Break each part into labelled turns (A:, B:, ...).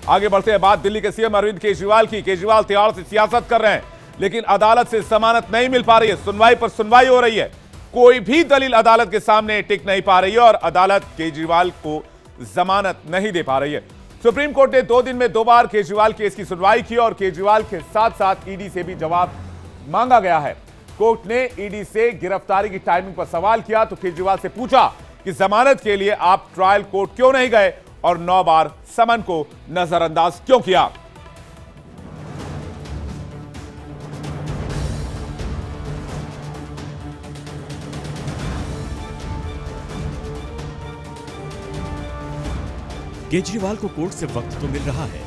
A: आगे बढ़ते हैं बात दिल्ली के सीएम अरविंद केजरीवाल की। केजरीवाल तिहाड़ से सियासत कर रहे हैं, लेकिन अदालत से जमानत नहीं मिल पा रही है। सुनवाई पर सुनवाई हो रही है, कोई भी दलील अदालत के सामने टिक नहीं पा रही है और अदालत केजरीवाल को जमानत नहीं दे पा रही है। सुप्रीम कोर्ट ने 2 दिन में 2 बार केजरीवाल केस की सुनवाई की और केजरीवाल के साथ साथ ईडी से भी जवाब मांगा गया है। कोर्ट ने ईडी से गिरफ्तारी की टाइमिंग पर सवाल किया तो केजरीवाल से पूछा कि जमानत के लिए आप ट्रायल कोर्ट क्यों नहीं गए और 9 बार समन को नजरअंदाज क्यों किया।
B: केजरीवाल को कोर्ट से वक्त तो मिल रहा है,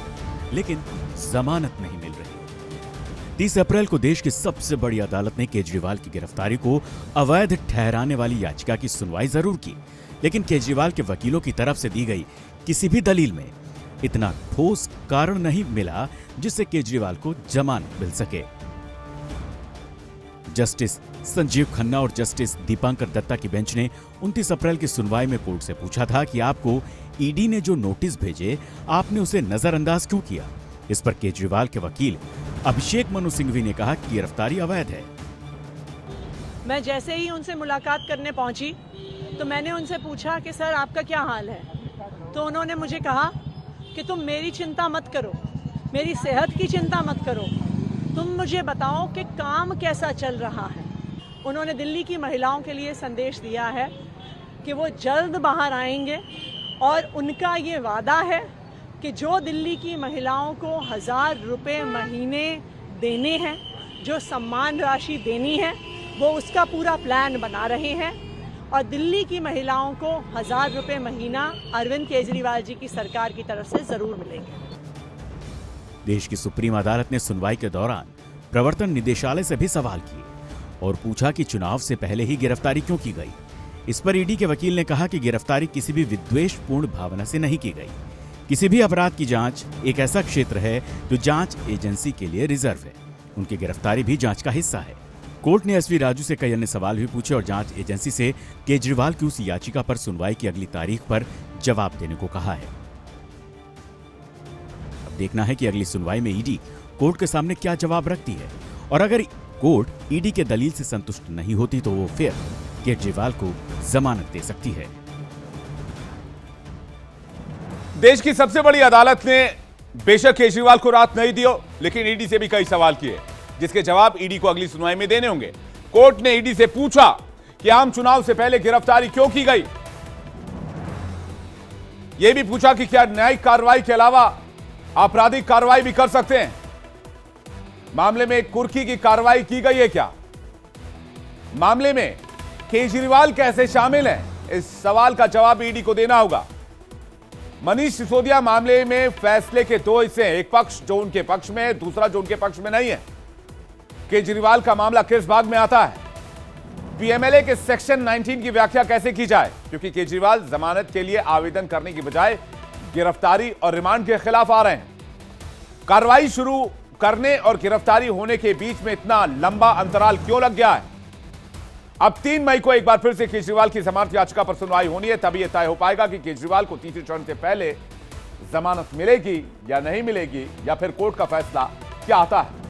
B: लेकिन जमानत नहीं मिल रही। 30 अप्रैल को देश की सबसे बड़ी अदालत ने केजरीवाल की गिरफ्तारी को अवैध ठहराने वाली याचिका की सुनवाई जरूर की, लेकिन केजरीवाल के वकीलों की तरफ से दी गई किसी भी दलील में इतना ठोस कारण नहीं मिला जिससे केजरीवाल को जमानत मिल सके। जस्टिस संजीव खन्ना और जस्टिस दीपांकर दत्ता की बेंच ने 29 अप्रैल की सुनवाई में कोर्ट से पूछा था कि आपको ईडी ने जो नोटिस भेजे, आपने उसे नजरअंदाज क्यों किया। इस पर केजरीवाल के वकील अभिषेक मनु सिंघवी ने कहा कि गिरफ्तारी अवैध है।
C: मैं जैसे ही उनसे मुलाकात करने पहुंची तो मैंने उनसे पूछा कि सर आपका क्या हाल है, तो उन्होंने मुझे कहा कि तुम मेरी चिंता मत करो, मेरी सेहत की चिंता मत करो, तुम मुझे बताओ कि काम कैसा चल रहा है। उन्होंने दिल्ली की महिलाओं के लिए संदेश दिया है कि वो जल्द बाहर आएंगे और उनका ये वादा है कि जो दिल्ली की महिलाओं को 1000 रुपये महीने देने हैं, जो सम्मान राशि देनी है, वो उसका पूरा प्लान बना रहे हैं और दिल्ली की महिलाओं को 1000 रुपये महीना अरविंद केजरीवाल जी की सरकार की तरफ से जरूर मिलेंगे।
B: देश की सुप्रीम अदालत ने सुनवाई के दौरान प्रवर्तन निदेशालय से भी सवाल किए और पूछा कि चुनाव से पहले ही गिरफ्तारी क्यों की गई। इस पर ईडी के वकील ने कहा कि गिरफ्तारी किसी भी विद्वेषपूर्ण भावना से नहीं की गई। किसी भी अपराध की जांच एक ऐसा क्षेत्र है जो जांच एजेंसी के लिए रिजर्व है। उनकी गिरफ्तारी भी जांच का हिस्सा है। कोर्ट ने एसवी राजू से कई अन्य सवाल भी पूछे और जांच एजेंसी से केजरीवाल की उस याचिका पर सुनवाई की अगली तारीख पर जवाब देने को कहा है। अब देखना है कि अगली सुनवाई में ईडी कोर्ट के सामने क्या जवाब रखती है और अगर कोर्ट ईडी के दलील से संतुष्ट नहीं होती तो वो फिर केजरीवाल को जमानत दे सकती है।
A: देश की सबसे बड़ी अदालत ने बेशक केजरीवाल को राहत नहीं दी हो, लेकिन ईडी से भी कई सवाल किए जिसके जवाब ईडी को अगली सुनवाई में देने होंगे। कोर्ट ने ईडी से पूछा कि आम चुनाव से पहले गिरफ्तारी क्यों की गई। यह भी पूछा कि क्या न्यायिक कार्रवाई के अलावा आपराधिक कार्रवाई भी कर सकते हैं। मामले में कुर्की की कार्रवाई की गई है क्या? मामले में केजरीवाल कैसे शामिल हैं? इस सवाल का जवाब ईडी को देना होगा। मनीष सिसोदिया मामले में फैसले के 2 हिस्से हैं, एक पक्ष जो उनके पक्ष में है, दूसरा जो उनके पक्ष में नहीं है। केजरीवाल का मामला किस भाग में आता है? पीएमएलए के सेक्शन 19 की व्याख्या कैसे की जाए, क्योंकि केजरीवाल जमानत के लिए आवेदन करने की बजाय गिरफ्तारी और रिमांड के खिलाफ आ रहे हैं। कार्रवाई शुरू करने और गिरफ्तारी होने के बीच में इतना लंबा अंतराल क्यों लग गया है? अब 3 मई को एक बार फिर से केजरीवाल की जमानत याचिका पर सुनवाई होनी है, तभी यह तय हो पाएगा कि केजरीवाल को तीसरे चरण से पहले जमानत मिलेगी या नहीं मिलेगी, या फिर कोर्ट का फैसला क्या आता है।